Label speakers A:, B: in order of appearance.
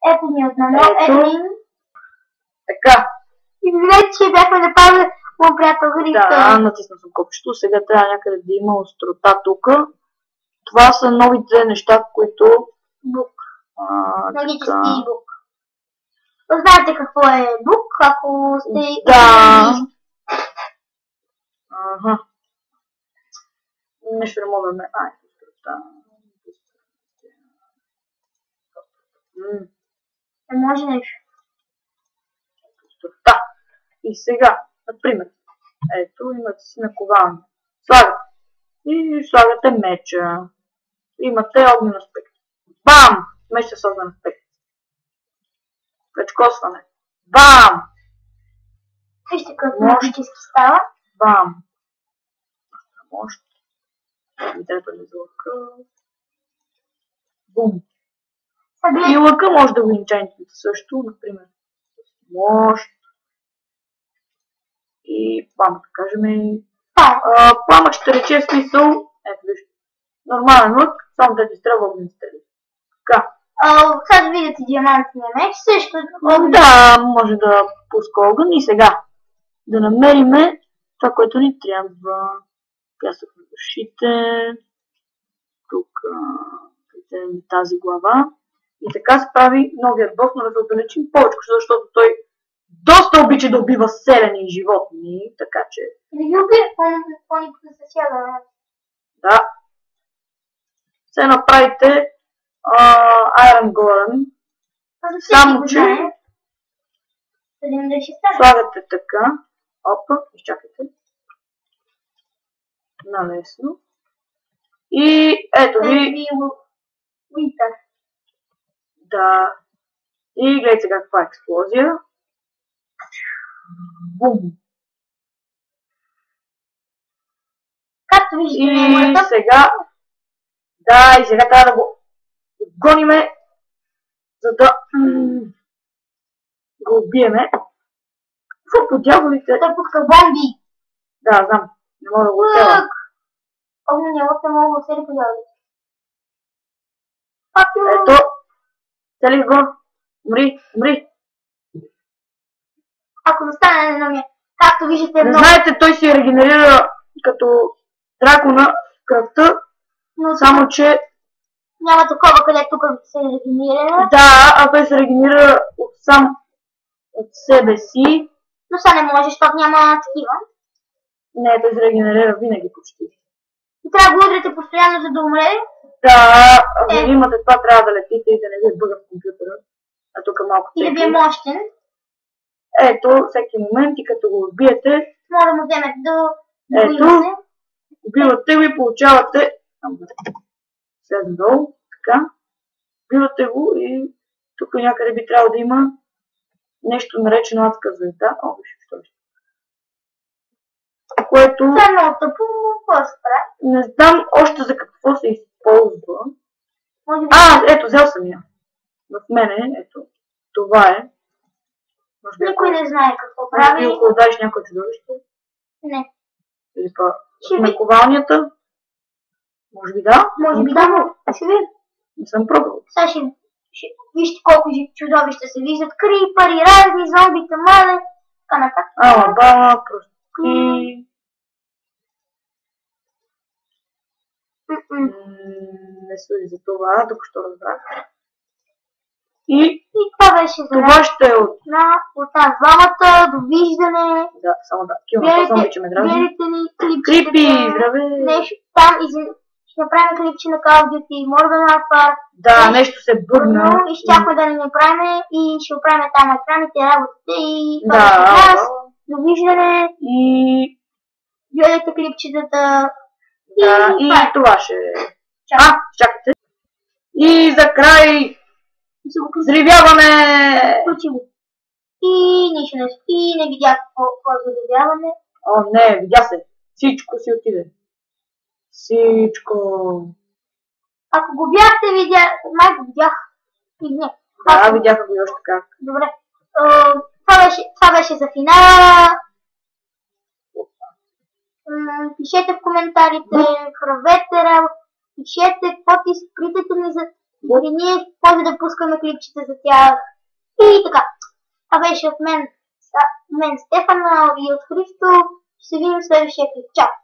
A: Ето ни отново. Ето.
B: Така.
A: Извинете, че бяхме направили моят приятел Христо.
B: Да, натисна съм копчето. Сега трябва някъде да има острота тук. Това са новите неща, които...
A: Бук. Магически бук. Знаете какво е бук, ако сте...
B: Да. Ага. Нещо не мога да ме... острота.
A: Може нещо.
B: Острота. И сега, например, ето имате си наковални. Слагате. И слагате меча. Имате огнен аспект. Бам! Меч с огнен аспект. Пречкосване. Бам!
A: Вижте какво мощически става.
B: Бам! Мощ. Видето ми за лъка. Бум! И лъка може да го инчантите също, например. Мощ. И пламък, да кажем. Пламък ще рече смисъл. Ето вижте. Нормален лък, само да ти стрелва огнен стрели. Така.
A: Сега видите диамантния меч, също.
B: Да, може да пуска огън. И сега да намериме това, което ни трябва. Пясък на душите. Тук тази глава. И така се прави новият бос, но да се отдалечим повече, защото той доста обича да убива селени животни, така че...
A: Да ги убие, по-никога се сяда.
B: Да. Се направите Iron Golem. Само че... Слагате така. Опа, изчакайте. Налесно. И ето ви...
A: Winter.
B: Да. И гледайте сега каква експлозия. Бум!
A: Както виждате,
B: и сега... Да, и сега трябва да го гониме, за да го убиеме. Какво по дяволите?
A: Той пуска бомби.
B: Да, знам. Не мога да го оцеля.
A: Огнения лък не мога да оцели по дяволите.
B: Ето. Цели го. Умри.
A: Ако застане на ми, както виждате
B: много... Знаете, той се регенерира като дракона кръвта, но само че...
A: Няма такова, където тук се регенерира.
B: Да, а той се регенерира сам от себе си.
A: Но сега не може, защото няма такива.
B: Не, той се регенерира винаги почти.
A: И трябва да го удрите постоянно, за да умре.
B: Да, ако имате това, трябва да летите и да не ви бъга в компютъра. А тук малко
A: и да ви е мощен.
B: Ето, всеки момент и като го убиете...
A: Може да му вземете да
B: ето, убивате го и получавате... Слезем долу, така. Убивате го и тук някъде би трябвало да има нещо наречено адска звезда. О, виж, що ли? Което...
A: Това е много тъпо, какво се прави?
B: Не знам още за какво се използва. Ето, взел съм я. В мене, ето, това е.
A: Никой не знае какво прави.
B: Може би ако дадеш някое чудовище?
A: Не.
B: Или па наковалнията? Може би да?
A: Може би да, ще видим.
B: Не съм пробвал.
A: Сега вижте колко чудовища се виждат. Крипъри, разни, зомбита, мале. Така нататък.
B: Бала, прости. Не служи за това, току-що разбрах. И
A: това беше за
B: това ще е от
A: нас двамата. Довиждане.
B: Да, само да. Килната зомби, че ме дразни.
A: Гледайте ни клипчета.
B: Крипи, здраве.
A: Нещо там, ще направим клипче на Call of Duty Modern Warfare.
B: Да, нещо се бърна.
A: И щяхме да не направим и ще оправим там на екраните, работите и това
B: да,
A: от нас. Довиждане.
B: И
A: гледайте клипчетата.
B: Да, и това ще... чакайте. И за край... Взривяване!
A: Включи го. И нищо не спи, не видях какво за взривяване.
B: О, не, видя се. Всичко си отиде. Всичко.
A: Ако го бяхте видях, май го видях. Не.
B: Да, видях го и още как.
A: Добре. Това беше за финала. Пишете в коментарите, правете работа, пишете, каквото искате ни за Дори ние може да пускаме клипчета за тях. И така. Това беше от мен Стефана и от Христо. Ще се видим в следващия клип. Чао!